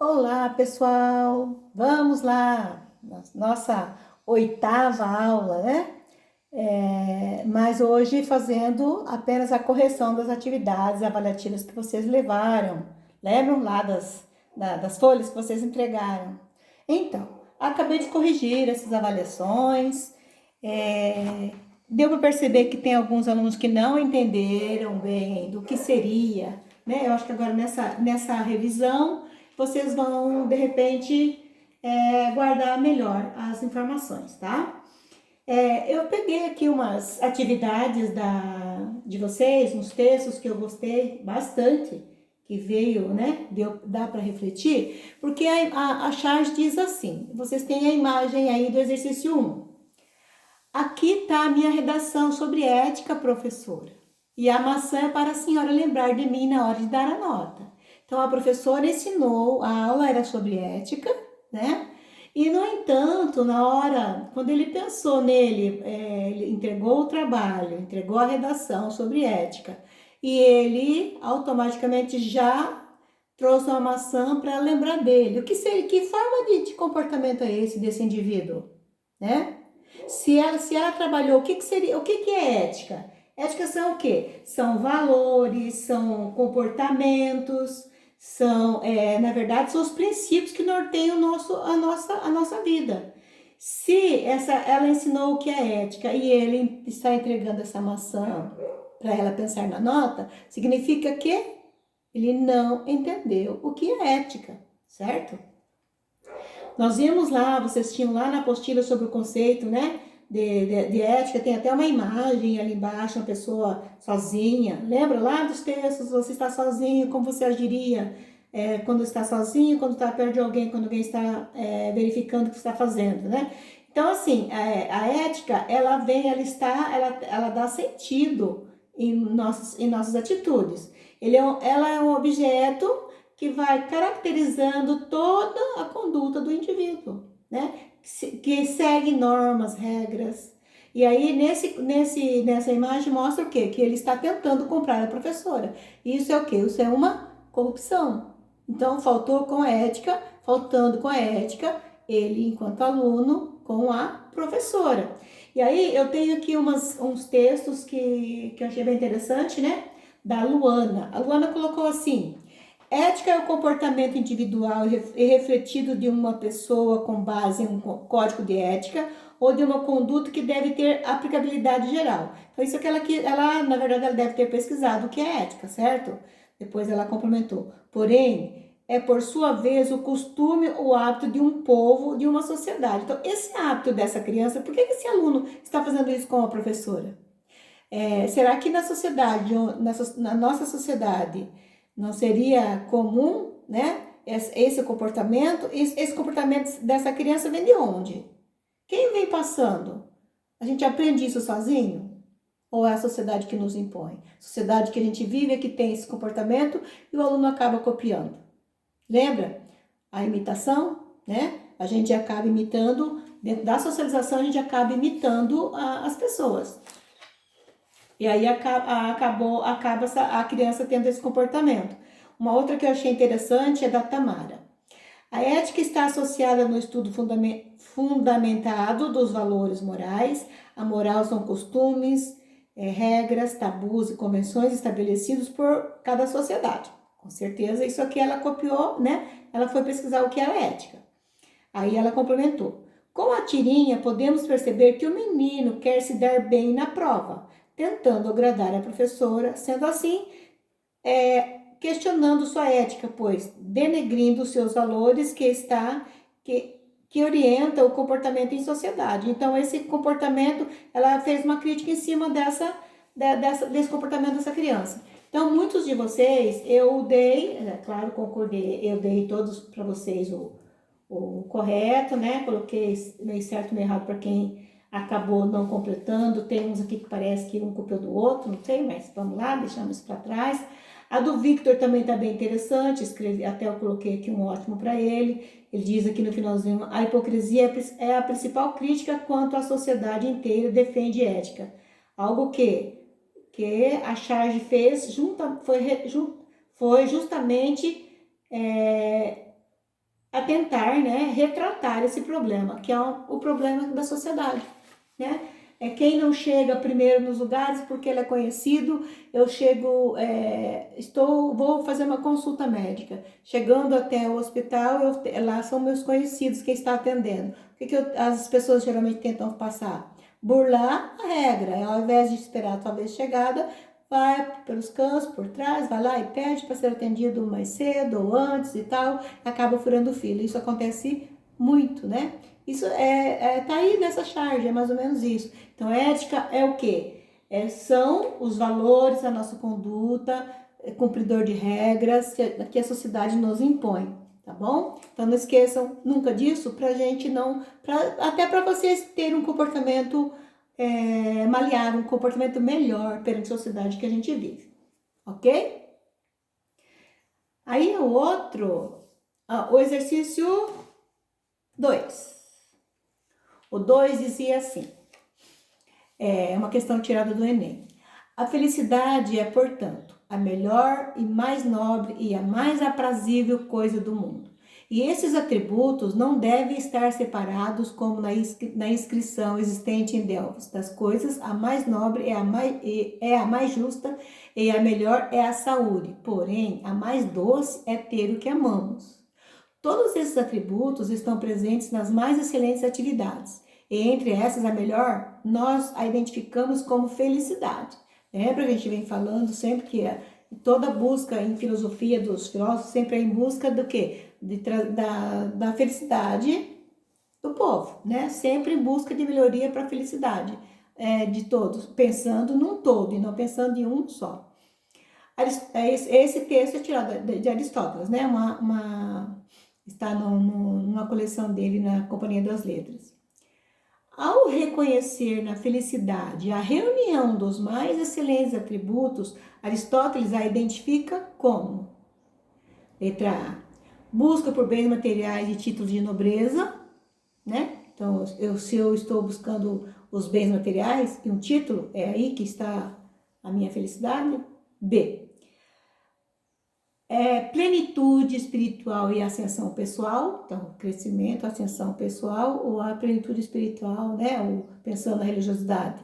Olá, pessoal! Vamos lá, nossa oitava aula, né? Mas hoje fazendo apenas a correção das atividades avaliativas que vocês levaram. Lembram lá das folhas que vocês entregaram? Então, acabei de corrigir essas avaliações. É, Deu para perceber que tem alguns alunos que não entenderam bem do que seria, né? Eu acho que agora nessa revisão vocês vão, de repente, guardar melhor as informações, tá? Eu peguei aqui umas atividades de vocês, uns textos que eu gostei bastante, que veio, né? Dá para refletir, porque a charge diz assim: vocês têm a imagem aí do exercício 1. Aqui está a minha redação sobre ética, professora. E a maçã é para a senhora lembrar de mim na hora de dar a nota. Então, a professora ensinou, a aula era sobre ética, né? E, no entanto, na hora, quando ele pensou nele, ele entregou o trabalho, entregou a redação sobre ética, e ele automaticamente já trouxe uma maçã para lembrar dele. Que forma de comportamento é esse desse indivíduo, né? Se ela trabalhou, o que seria, o que é ética? Ética são o quê? São valores, são comportamentos, na verdade, são os princípios que norteiam a nossa vida. Se ela ensinou o que é ética e ele está entregando essa maçã para ela pensar na nota, significa que ele não entendeu o que é ética, certo? Nós vimos lá, vocês tinham lá na apostila sobre o conceito, né? De ética, tem até uma imagem ali embaixo, uma pessoa sozinha. Lembra lá dos textos? Você está sozinho, como você agiria quando está sozinho, quando está perto de alguém, quando alguém está verificando o que você está fazendo, né? Então, assim, a ética, ela vem, ela dá sentido em nossas atitudes. Ela é um objeto que vai caracterizando toda a conduta do indivíduo, né? Que segue normas, regras. E aí, nessa imagem, mostra o quê? Que ele está tentando comprar a professora. Isso é o quê? Isso é uma corrupção. Então, faltando com a ética, ele, enquanto aluno, com a professora. E aí, eu tenho aqui uns textos que eu achei bem interessante, né? Da Luana. A Luana colocou assim: ética é o comportamento individual e refletido de uma pessoa com base em um código de ética ou de uma conduta que deve ter aplicabilidade geral. Então, isso é que ela, na verdade, ela deve ter pesquisado o que é ética, certo? Depois ela complementou. Porém, é por sua vez o costume, o hábito de um povo, de uma sociedade. Então, esse hábito dessa criança, por que esse aluno está fazendo isso com a professora? Será que na sociedade, na nossa sociedade, não seria comum, né? Esse comportamento? Esse comportamento dessa criança vem de onde? Quem vem passando? A gente aprende isso sozinho? Ou é a sociedade que nos impõe? A sociedade que a gente vive é que tem esse comportamento e o aluno acaba copiando. Lembra? A imitação, né? A gente acaba imitando, dentro da socialização, a gente acaba imitando as pessoas. E aí acaba a criança tendo esse comportamento. Uma outra que eu achei interessante é da Tamara. A ética está associada no estudo fundamentado dos valores morais. A moral são costumes, regras, tabus e convenções estabelecidos por cada sociedade. Com certeza, isso aqui ela copiou, né? Ela foi pesquisar o que era ética. Aí ela complementou. Com a tirinha, podemos perceber que o menino quer se dar bem na prova, tentando agradar a professora, sendo assim, questionando sua ética, pois denegrindo seus valores que orienta o comportamento em sociedade. Então, esse comportamento, ela fez uma crítica em cima desse comportamento dessa criança. Então, muitos de vocês, eu dei, claro, concordei, eu dei todos para vocês o correto, né? Coloquei meio certo, meio errado para quem acabou não completando. Tem uns aqui que parece que um copiou do outro, não sei, mas vamos lá, deixamos isso para trás. A do Victor também está bem interessante, até eu coloquei aqui um ótimo para ele. Ele diz aqui no finalzinho: a hipocrisia é a principal crítica quanto a sociedade inteira defende ética. Algo que a Charge fez foi justamente tentar, né, retratar esse problema, que é o problema da sociedade, né? É quem não chega primeiro nos lugares porque ele é conhecido. Eu chego, vou fazer uma consulta médica. Chegando até o hospital, lá são meus conhecidos quem está atendendo. O que as pessoas geralmente tentam passar? Burlar a regra. Ao invés de esperar a tua vez chegada, vai pelos cantos, por trás, vai lá e pede para ser atendido mais cedo ou antes e tal, acaba furando fila. Isso acontece muito, né? Isso tá aí nessa charge, é mais ou menos isso. Então, ética é o quê? São os valores da nossa conduta, cumpridor de regras que a sociedade nos impõe, tá bom? Então, não esqueçam nunca disso, pra gente não... até para vocês terem um comportamento maleável, um comportamento melhor perante a sociedade que a gente vive, ok? Aí, o exercício 2. O 2 dizia assim, é uma questão tirada do Enem. A felicidade é, portanto, a melhor e mais nobre e a mais aprazível coisa do mundo. E esses atributos não devem estar separados como na inscrição existente em Delfos. Das coisas, a mais nobre é a mais justa e a melhor é a saúde. Porém, a mais doce é ter o que amamos. Todos esses atributos estão presentes nas mais excelentes atividades. E entre essas, a melhor, nós a identificamos como felicidade. Lembra que a gente vem falando sempre que toda busca em filosofia dos filósofos sempre é em busca do quê? Da felicidade do povo, né? Sempre em busca de melhoria para a felicidade de todos, pensando num todo e não pensando em um só. Esse texto é tirado de Aristóteles, né? Está numa coleção dele na Companhia das Letras. Ao reconhecer na felicidade a reunião dos mais excelentes atributos, Aristóteles a identifica como: letra A, busca por bens materiais e títulos de nobreza, né? Então, se eu estou buscando os bens materiais e um título, é aí que está a minha felicidade. B, plenitude espiritual e ascensão pessoal, então crescimento, ascensão pessoal ou a plenitude espiritual, né, ou pensando na religiosidade.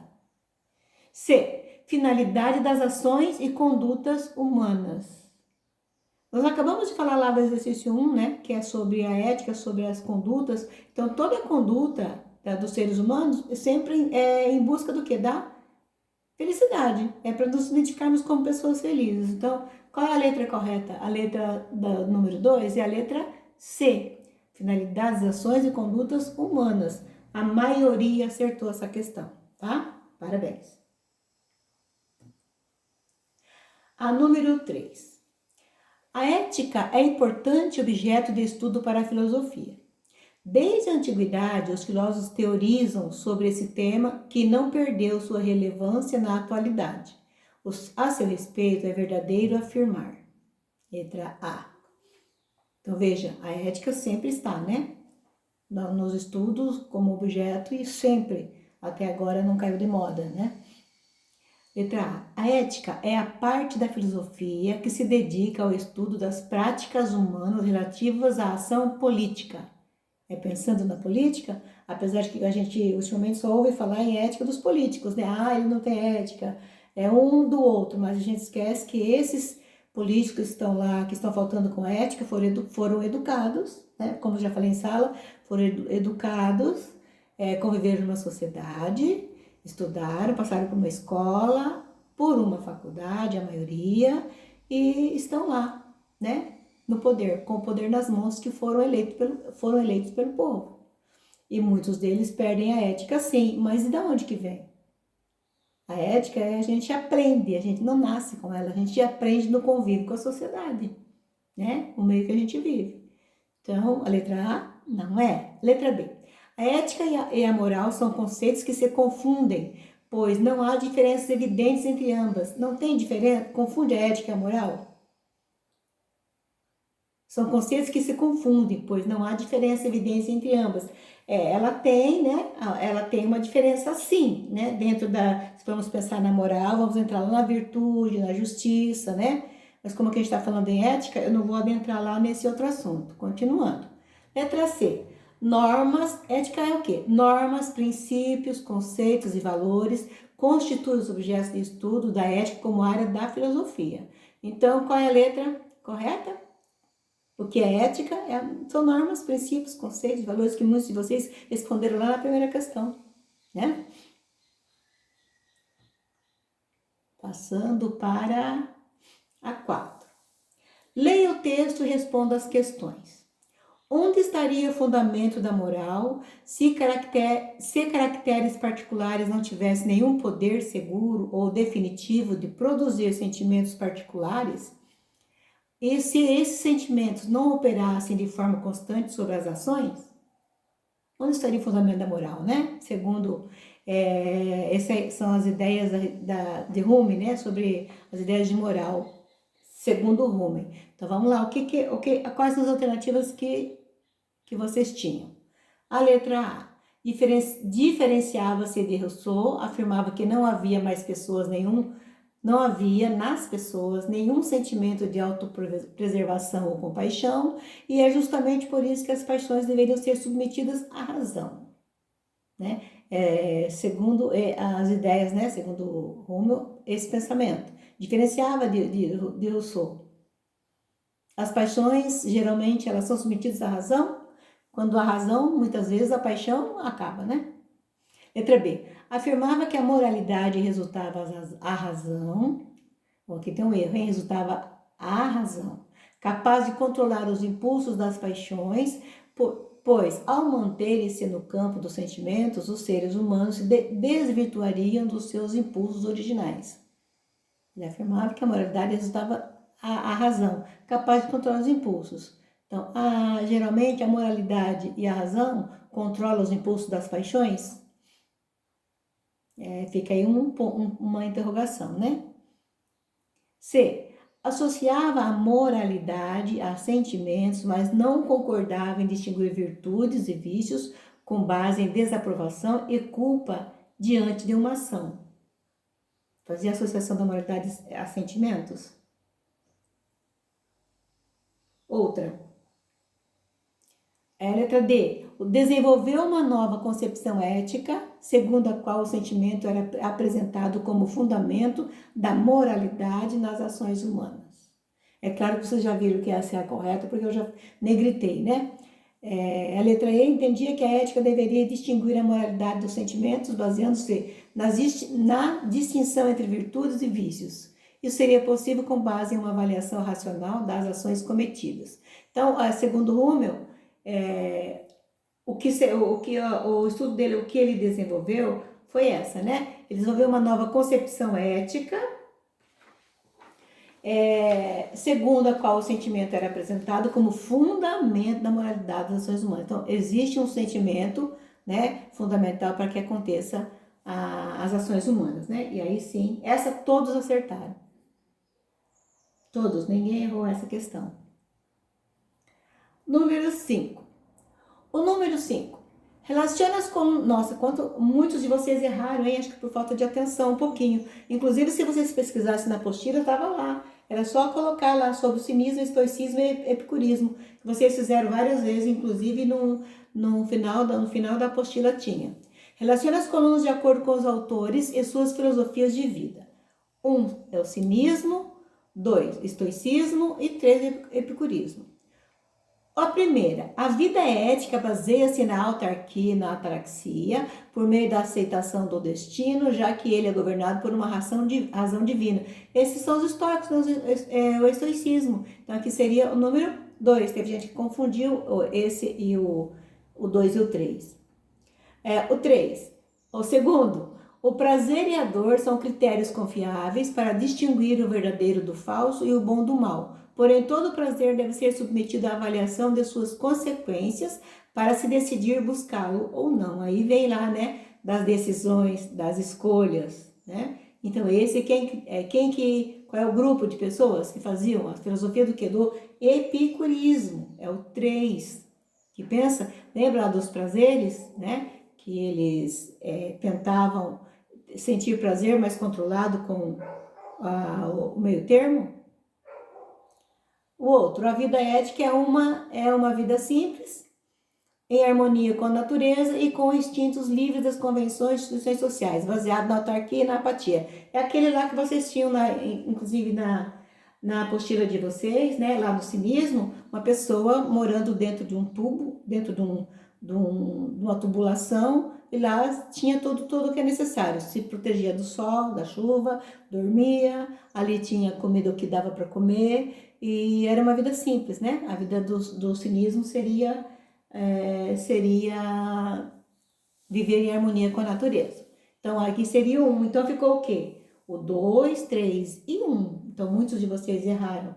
C, finalidade das ações e condutas humanas. Nós acabamos de falar lá do exercício 1, né, que é sobre a ética, sobre as condutas. Então, toda a conduta dos seres humanos é sempre em busca do quê? Da felicidade. É para nos identificarmos como pessoas felizes. Então, qual é a letra correta? A letra número 2 é a letra C. Finalidades, ações e condutas humanas. A maioria acertou essa questão, tá? Parabéns. A número 3. A ética é importante objeto de estudo para a filosofia. Desde a antiguidade, os filósofos teorizam sobre esse tema que não perdeu sua relevância na atualidade. A seu respeito, é verdadeiro afirmar. Letra A. Então, veja, a ética sempre está, né? Nos estudos como objeto e sempre, até agora, não caiu de moda, né? Letra A. A ética é a parte da filosofia que se dedica ao estudo das práticas humanas relativas à ação política. Pensando na política, apesar de que a gente ultimamente só ouve falar em ética dos políticos, né? Ele não tem ética, é um do outro, mas a gente esquece que esses políticos que estão lá, que estão faltando com ética, foram educados, né? Como já falei em sala, foram educados, conviveram numa sociedade, estudaram, passaram por uma escola, por uma faculdade, a maioria, e estão lá, né? No poder, com o poder nas mãos, que foram eleitos pelo povo. E muitos deles perdem a ética, sim, mas e de onde que vem? A ética a gente aprende, a gente não nasce com ela, a gente aprende no convívio com a sociedade, né? O meio que a gente vive. Então, a letra A não é. Letra B. A ética e a moral são conceitos que se confundem, pois não há diferenças evidentes entre ambas. Não tem diferença? Confunde a ética e a moral? São conceitos que se confundem, pois não há diferença evidente entre ambas. Ela tem, né? Ela tem uma diferença sim, né? Dentro se vamos pensar na moral, vamos entrar lá na virtude, na justiça, né? Mas como que a gente está falando em ética, eu não vou adentrar lá nesse outro assunto. Continuando. Letra C. Normas, ética é o quê? Normas, princípios, conceitos e valores constituem os objetos de estudo da ética como área da filosofia. Então, qual é a letra correta? O que é ética? São normas, princípios, conceitos e valores que muitos de vocês responderam lá na primeira questão, né? Passando para a 4. Leia o texto e responda as questões. Onde estaria o fundamento da moral se caracteres particulares não tivessem nenhum poder seguro ou definitivo de produzir sentimentos particulares? E se esses sentimentos não operassem de forma constante sobre as ações? Onde estaria o fundamento da moral, né? Segundo, essas são as ideias de Hume, né? Sobre as ideias de moral, segundo Hume. Então, vamos lá. Quais são as alternativas que vocês tinham? A letra A. Diferenciava-se de Rousseau, afirmava que não havia nas pessoas nenhum sentimento de autopreservação ou compaixão, e é justamente por isso que as paixões deveriam ser submetidas à razão, né? Segundo as ideias, né? Segundo Hume, esse pensamento diferenciava de Rousseau. As paixões, geralmente, elas são submetidas à razão. Quando a razão, muitas vezes, a paixão acaba, né? Letra B. Afirmava que a moralidade resultava à razão. Bom, aqui tem um erro, hein? Resultava à razão. Capaz de controlar os impulsos das paixões, pois, ao manterem-se no campo dos sentimentos, os seres humanos se desvirtuariam dos seus impulsos originais. Ele afirmava que a moralidade resultava à razão, capaz de controlar os impulsos. Então, geralmente a moralidade e a razão controlam os impulsos das paixões? Fica aí uma interrogação, né? C. Associava a moralidade a sentimentos, mas não concordava em distinguir virtudes e vícios com base em desaprovação e culpa diante de uma ação. Fazia associação da moralidade a sentimentos? Outra. Letra D. Desenvolveu uma nova concepção ética, segundo a qual o sentimento era apresentado como fundamento da moralidade nas ações humanas. É claro que vocês já viram que essa é a correta, porque eu já negritei, né? A letra E entendia que a ética deveria distinguir a moralidade dos sentimentos, baseando-se na distinção entre virtudes e vícios. Isso seria possível com base em uma avaliação racional das ações cometidas. Então, segundo Hummel, o estudo dele, o que ele desenvolveu foi essa, né? Ele desenvolveu uma nova concepção ética, segundo a qual o sentimento era apresentado como fundamento da moralidade das ações humanas. Então, existe um sentimento, né, fundamental para que aconteça as ações humanas, né? E aí sim, essa todos acertaram. Todos, ninguém errou essa questão. Número 5. O número 5. Relaciona-se com... Nossa, quanto muitos de vocês erraram, hein? Acho que por falta de atenção um pouquinho. Inclusive, se vocês pesquisassem na apostila, estava lá. Era só colocar lá sobre o cinismo, estoicismo e epicurismo. Que vocês fizeram várias vezes, inclusive no final da apostila tinha. Relaciona as colunas de acordo com os autores e suas filosofias de vida. 1 é o cinismo, 2, estoicismo e 3, epicurismo. A primeira, a vida ética baseia-se na autarquia e na ataraxia, por meio da aceitação do destino, já que ele é governado por uma razão divina. Esses são os estoicos, o estoicismo. Então, aqui seria o número 2. Teve gente que confundiu esse e o 2 e o 3. O 3, o segundo, o prazer e a dor são critérios confiáveis para distinguir o verdadeiro do falso e o bom do mal. Porém, todo prazer deve ser submetido à avaliação de suas consequências para se decidir buscá-lo ou não. Aí vem lá, né, das decisões, das escolhas, né? Então, esse qual é o grupo de pessoas que faziam a filosofia do quê? Do epicurismo. É o 3, que pensa, lembra lá dos prazeres, né? Que eles tentavam sentir prazer, mas controlado com o meio termo. O outro, a vida ética é uma vida simples, em harmonia com a natureza e com instintos livres das convenções e instituições sociais, baseado na autarquia e na apatia. É aquele lá que vocês tinham, inclusive na apostila de vocês, né, lá no cinismo, uma pessoa morando dentro de um tubo, dentro de uma tubulação, e lá tinha tudo o que é necessário. Se protegia do sol, da chuva, dormia, ali tinha comida o que dava para comer, e era uma vida simples, né? A vida do cinismo seria viver em harmonia com a natureza. Então, aqui seria o 1. Então, ficou o quê? O 2, 3 e 1. Então, muitos de vocês erraram.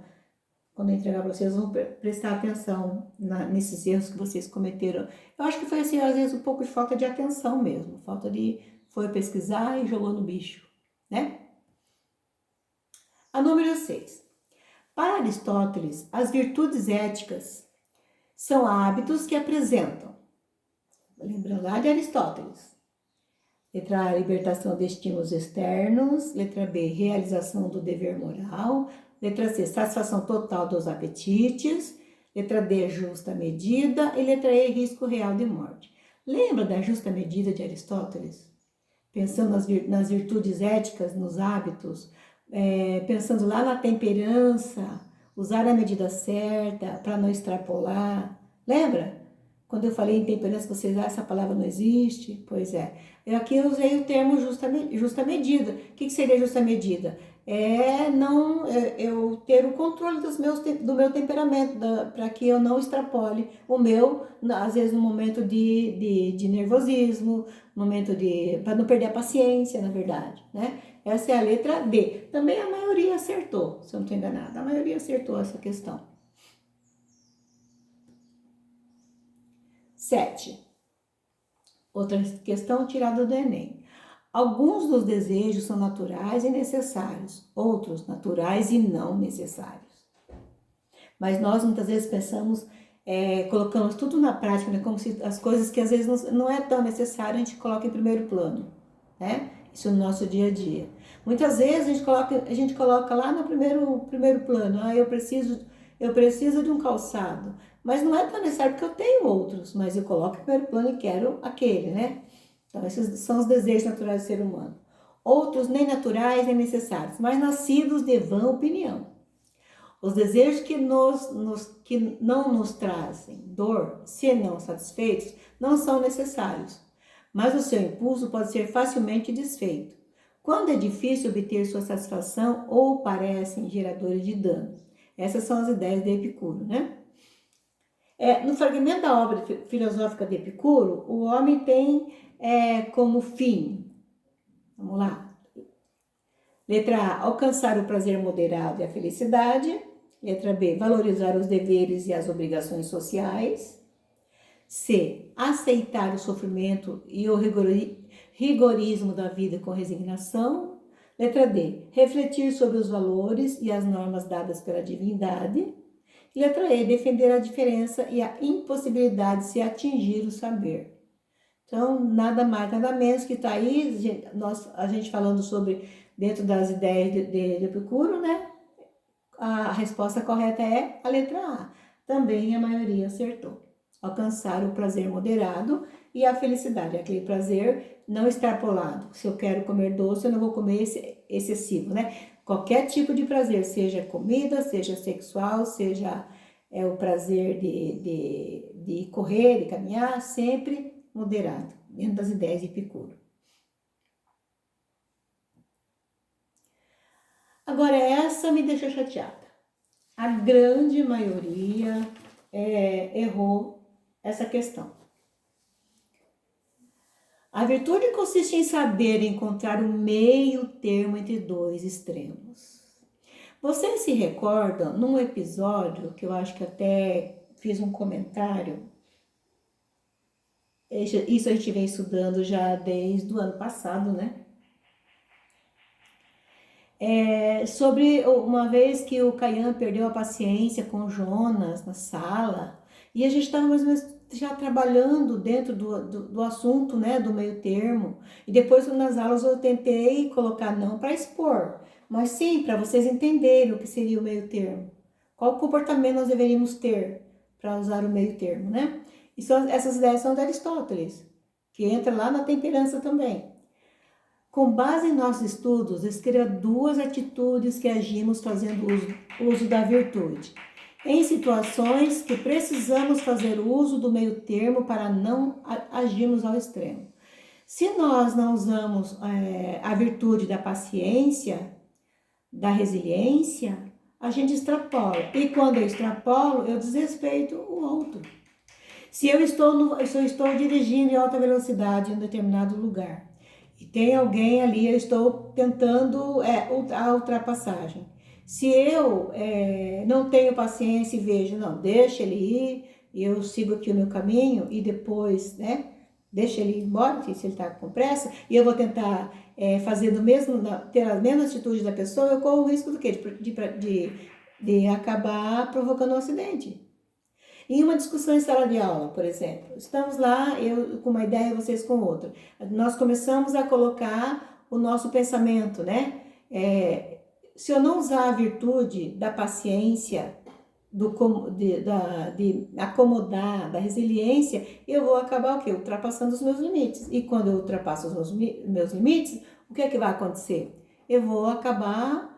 Quando eu entregar para vocês, vão prestar atenção nesses erros que vocês cometeram. Eu acho que foi, assim, às vezes, um pouco de falta de atenção mesmo. Falta de... Foi pesquisar e jogou no bicho, né? A número 6. Para Aristóteles, as virtudes éticas são hábitos que apresentam, lembrando lá de Aristóteles, letra A, libertação de estímulos externos, letra B, realização do dever moral, letra C, satisfação total dos apetites, letra D, justa medida e letra E, risco real de morte. Lembra da justa medida de Aristóteles? Pensando nas virtudes éticas, nos hábitos, pensando lá na temperança, usar a medida certa para não extrapolar. Lembra? Quando eu falei em temperança, vocês essa palavra não existe? Pois é. Aqui eu usei o termo justa medida. O que seria justa medida? Eu ter o controle do meu temperamento, para que eu não extrapole o meu, às vezes no momento de nervosismo, para não perder a paciência, na verdade, né? Essa é a letra D. Também a maioria acertou, se eu não estou enganada. A maioria acertou essa questão. 7. Outra questão tirada do Enem. Alguns dos desejos são naturais e necessários, outros naturais e não necessários. Mas nós muitas vezes pensamos, colocamos tudo na prática, né? Como se as coisas que às vezes não é tão necessário, a gente coloca em primeiro plano, né? Isso no nosso dia a dia. Muitas vezes a gente coloca lá no primeiro plano, eu preciso de um calçado, mas não é tão necessário porque eu tenho outros, mas eu coloco em primeiro plano e quero aquele, né? Então, esses são os desejos naturais do ser humano. Outros nem naturais nem necessários, mas nascidos de vã opinião. Os desejos que não nos trazem dor, se não satisfeitos, não são necessários, mas o seu impulso pode ser facilmente desfeito, quando é difícil obter sua satisfação ou parecem geradores de dano. Essas são as ideias de Epicuro, né? No fragmento da obra filosófica de Epicuro, o homem tem como fim, vamos lá, letra A, alcançar o prazer moderado e a felicidade, letra B, valorizar os deveres e as obrigações sociais, C, aceitar o sofrimento e o rigorismo da vida com resignação, letra D, refletir sobre os valores e as normas dadas pela divindade, letra E, defender a diferença e a impossibilidade de se atingir o saber. Então, nada mais, nada menos que está aí, a gente falando sobre, dentro das ideias de Epicuro, né? A resposta correta é a letra A. Também a maioria acertou. Alcançar o prazer moderado e a felicidade, aquele prazer não extrapolado. Se eu quero comer doce, eu não vou comer excessivo, né? Qualquer tipo de prazer, seja comida, seja sexual, seja o prazer de correr, de caminhar, sempre moderado, dentro das ideias de Epicuro. Agora, essa me deixa chateada. A grande maioria errou essa questão. A virtude consiste em saber encontrar o meio termo entre dois extremos. Vocês se recordam, num episódio, que eu acho que até fiz um comentário, isso a gente vem estudando já desde o ano passado, né? Sobre uma vez que o Caian perdeu a paciência com o Jonas na sala, e a gente estava mais ou menos já trabalhando dentro do assunto, né, do meio termo, e depois nas aulas eu tentei colocar não para expor, mas sim para vocês entenderem o que seria o meio termo, qual comportamento nós deveríamos ter para usar o meio termo, né? Essas ideias são de Aristóteles, que entra lá na temperança também. Com base em nossos estudos, escreva 2 atitudes que agimos fazendo uso da virtude. Em situações que precisamos fazer uso do meio termo para não agirmos ao extremo. Se nós não usamos a virtude da paciência, da resiliência, a gente extrapola. E quando eu extrapolo, eu desrespeito o outro. Se eu estou dirigindo em alta velocidade em um determinado lugar e tem alguém ali, eu estou tentando a ultrapassagem. Se eu não tenho paciência e vejo, não, deixa ele ir, eu sigo aqui o meu caminho e depois, né, deixa ele ir embora, se ele está com pressa, e eu vou tentar fazer ter a mesma atitude da pessoa, eu corro o risco do quê? De acabar provocando um acidente. Em uma discussão em sala de aula, por exemplo, estamos lá, eu com uma ideia, vocês com outra. Nós começamos a colocar o nosso pensamento, né? Se eu não usar a virtude da paciência, de acomodar, da resiliência, eu vou acabar o quê? Ultrapassando os meus limites. E quando eu ultrapasso os meus limites, o que é que vai acontecer? Eu vou acabar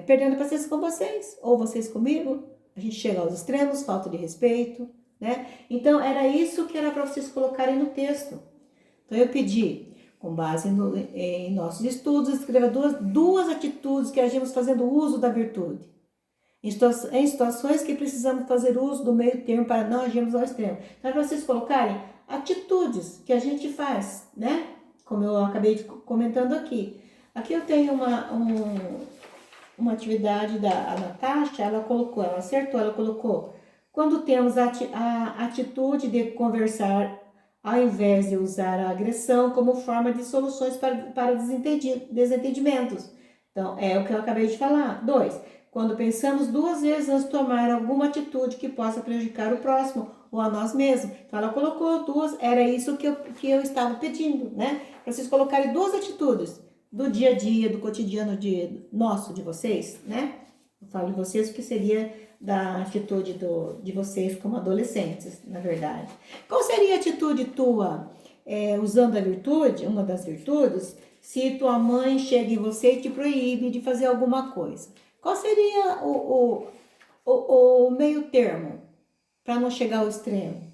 perdendo a paciência com vocês, ou vocês comigo. A gente chega aos extremos, falta de respeito, né? Então, era isso que era para vocês colocarem no texto. Então, eu pedi, com base em nossos estudos, escreva duas atitudes que agimos fazendo uso da virtude. Em situações que precisamos fazer uso do meio termo para não agirmos ao extremo. Então, é para vocês colocarem atitudes que a gente faz, né? Como eu acabei comentando aqui. Aqui eu tenho uma atividade da Natasha, ela acertou, ela colocou, quando temos a atitude de conversar, ao invés de usar a agressão como forma de soluções para desentendimentos. Então, é o que eu acabei de falar. 2, quando pensamos 2 vezes antes de tomar alguma atitude que possa prejudicar o próximo ou a nós mesmos. Então, ela colocou 2, era isso que eu estava pedindo, né? Para vocês colocarem 2 atitudes do dia a dia, do cotidiano nosso, de vocês, né? Eu falo de vocês porque seria da atitude de vocês como adolescentes, na verdade. Qual seria a atitude tua, usando a virtude, uma das virtudes, se tua mãe chega em você e te proíbe de fazer alguma coisa? Qual seria o meio termo para não chegar ao extremo?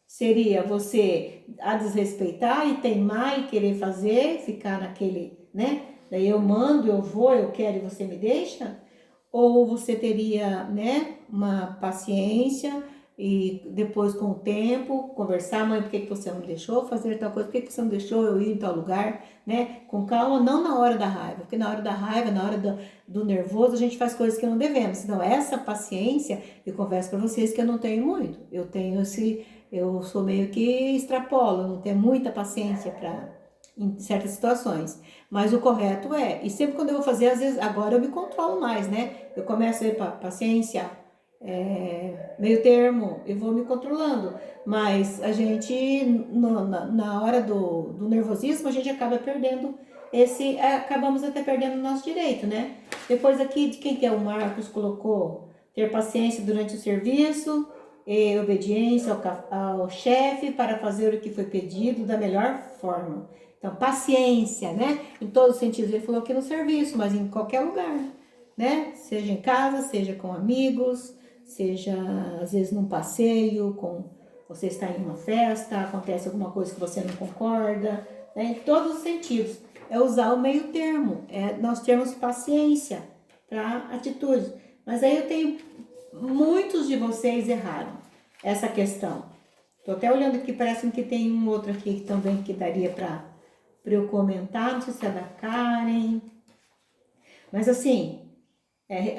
Seria você a desrespeitar e teimar e querer fazer, ficar naquele, né? Daí eu mando, eu vou, eu quero e você me deixa? Ou você teria, né, uma paciência e depois com o tempo conversar, mãe, por que você não me deixou fazer tal coisa? Por que você não deixou eu ir em tal lugar, né? Com calma, não na hora da raiva, porque na hora da raiva, na hora do nervoso, a gente faz coisas que não devemos. Então, essa paciência, eu confesso para vocês que eu não tenho muito. Eu sou meio que extrapolo, não tenho muita paciência em certas situações. Mas o correto e sempre quando eu vou fazer, às vezes, agora eu me controlo mais, né? Eu começo a ir para paciência, meio termo, eu vou me controlando. Mas a gente, na hora do nervosismo, a gente acaba perdendo acabamos até perdendo o nosso direito, né? Depois aqui, de quem que é o Marcos colocou? Ter paciência durante o serviço, e obediência ao chefe para fazer o que foi pedido da melhor forma. Então, paciência, né? Em todos os sentidos. Ele falou aqui no serviço, mas em qualquer lugar, né? Seja em casa, seja com amigos, seja às vezes num passeio, você está em uma festa, acontece alguma coisa que você não concorda, né? Em todos os sentidos. É usar o meio termo, nós termos paciência para atitudes. Mas aí eu tenho, muitos de vocês erraram essa questão. Estou até olhando aqui, parece que tem um outro aqui também que daria para eu comentar, não sei se é da Karen. Mas assim,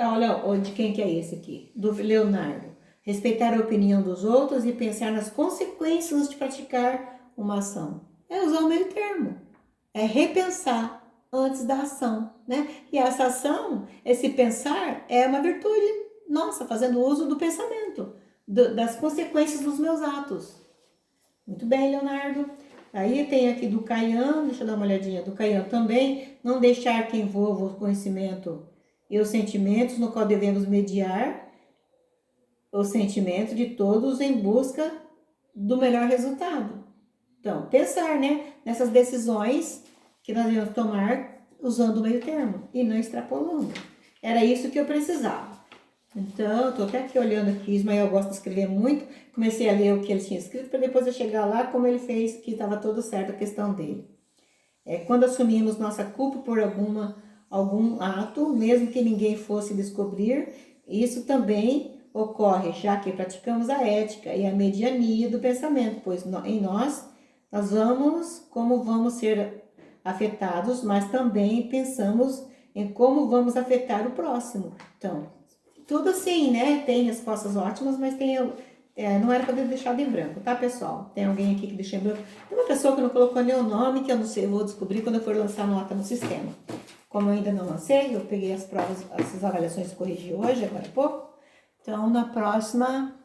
olha de quem que é esse aqui, do Leonardo. Respeitar a opinião dos outros e pensar nas consequências de praticar uma ação. É usar o meio termo. É repensar antes da ação, né? E essa ação, esse pensar, é uma virtude nossa, fazendo uso do pensamento, das consequências dos meus atos. Muito bem, Leonardo. Aí tem aqui do Caian, deixa eu dar uma olhadinha, do Caian também, não deixar que envolva o conhecimento e os sentimentos, no qual devemos mediar os sentimentos de todos em busca do melhor resultado. Então, pensar, né, nessas decisões que nós devemos tomar usando o meio termo e não extrapolando. Era isso que eu precisava. Então, estou até aqui olhando aqui, Ismael gosta de escrever muito, comecei a ler o que ele tinha escrito, para depois eu chegar lá, como ele fez, que estava tudo certo a questão dele. Quando assumimos nossa culpa por algum ato, mesmo que ninguém fosse descobrir, isso também ocorre, já que praticamos a ética e a mediania do pensamento, pois em nós vamos, como vamos ser afetados, mas também pensamos em como vamos afetar o próximo. Então, tudo assim, né? Tem respostas ótimas, mas não era para ter deixado em branco, tá, pessoal? Tem alguém aqui que deixou em branco. Tem uma pessoa que não colocou nem o nome, que eu não sei, eu vou descobrir quando eu for lançar a nota no sistema. Como eu ainda não lancei, eu peguei as provas, essas avaliações e corrigi hoje, agora há pouco. Então, na próxima,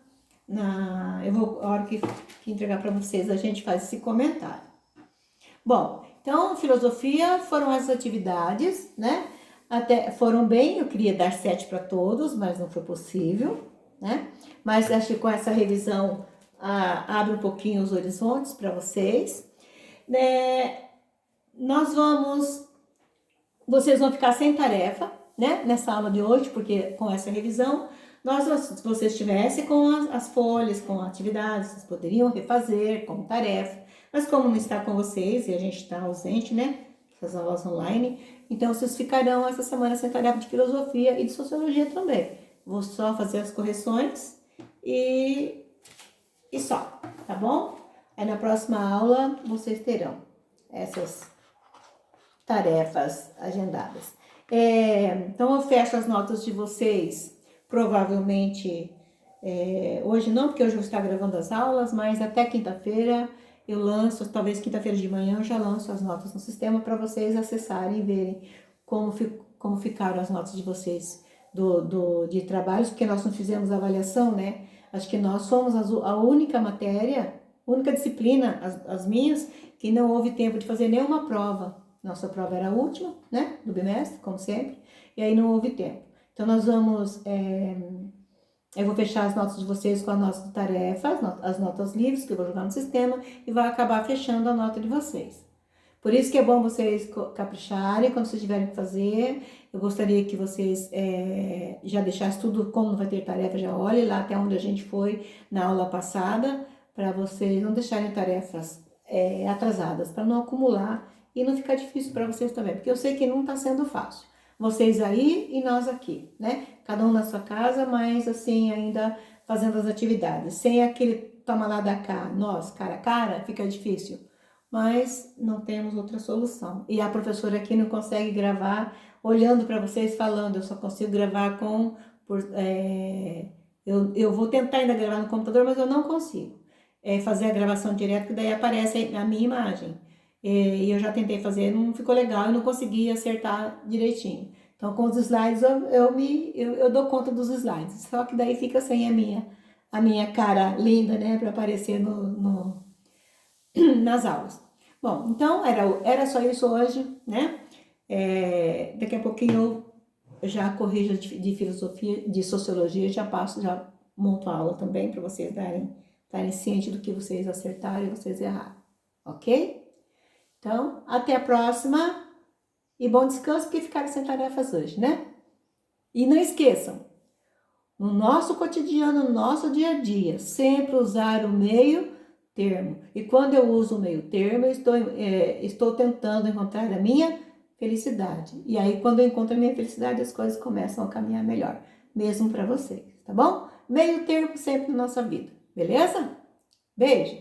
a hora que entregar para vocês, a gente faz esse comentário. Bom, então, filosofia foram as atividades, né? Até foram bem, eu queria dar 7 para todos, mas não foi possível, né? Mas acho que com essa revisão abre um pouquinho os horizontes para vocês. Vocês vão ficar sem tarefa, né? Nessa aula de hoje, porque com essa revisão, se vocês tivessem com as folhas, com atividades, vocês poderiam refazer como tarefa. Mas como não está com vocês e a gente está ausente, né? Essas aulas online, então vocês ficarão essa semana sem tarefa de filosofia e de sociologia também. Vou só fazer as correções e só, tá bom? Aí na próxima aula vocês terão essas tarefas agendadas. Então eu fecho as notas de vocês, provavelmente hoje não, porque hoje eu vou estar gravando as aulas, mas até quinta-feira eu lanço, talvez quinta-feira de manhã eu já lanço as notas no sistema para vocês acessarem e verem como ficaram as notas de vocês de trabalhos, porque nós não fizemos avaliação, né? Acho que nós somos a única matéria, única disciplina, as minhas, que não houve tempo de fazer nenhuma prova. Nossa prova era a última, né, do bimestre, como sempre, e aí não houve tempo. Então nós vamos, eu vou fechar as notas de vocês com as notas de tarefas, as notas livres que eu vou jogar no sistema, e vai acabar fechando a nota de vocês. Por isso que é bom vocês capricharem quando vocês tiverem que fazer. Eu gostaria que vocês já deixassem tudo, como não vai ter tarefa, já olhem lá até onde a gente foi na aula passada, para vocês não deixarem tarefas atrasadas, para não acumular e não ficar difícil para vocês também, porque eu sei que não está sendo fácil. Vocês aí e nós aqui, né? Cada um na sua casa, mas assim, ainda fazendo as atividades. Sem aquele toma lá da cá, nós, cara a cara, fica difícil. Mas não temos outra solução. E a professora aqui não consegue gravar olhando para vocês falando, eu só consigo gravar eu vou tentar ainda gravar no computador, mas eu não consigo fazer a gravação direto, que daí aparece a minha imagem. E eu já tentei fazer, não ficou legal, eu não consegui acertar direitinho. Então, com os slides, eu dou conta dos slides. Só que daí fica sem a minha cara linda, né, para aparecer nas aulas. Bom, então, era só isso hoje, né? Daqui a pouquinho eu já corrijo de filosofia, de sociologia, já monto a aula também, para vocês estarem cientes do que vocês acertaram e vocês erraram, ok? Então, até a próxima e bom descanso, porque ficaram sem tarefas hoje, né? E não esqueçam, no nosso cotidiano, no nosso dia a dia, sempre usar o meio termo. E quando eu uso o meio termo, eu estou tentando encontrar a minha felicidade. E aí, quando eu encontro a minha felicidade, as coisas começam a caminhar melhor, mesmo para vocês, tá bom? Meio termo sempre na nossa vida, beleza? Beijo!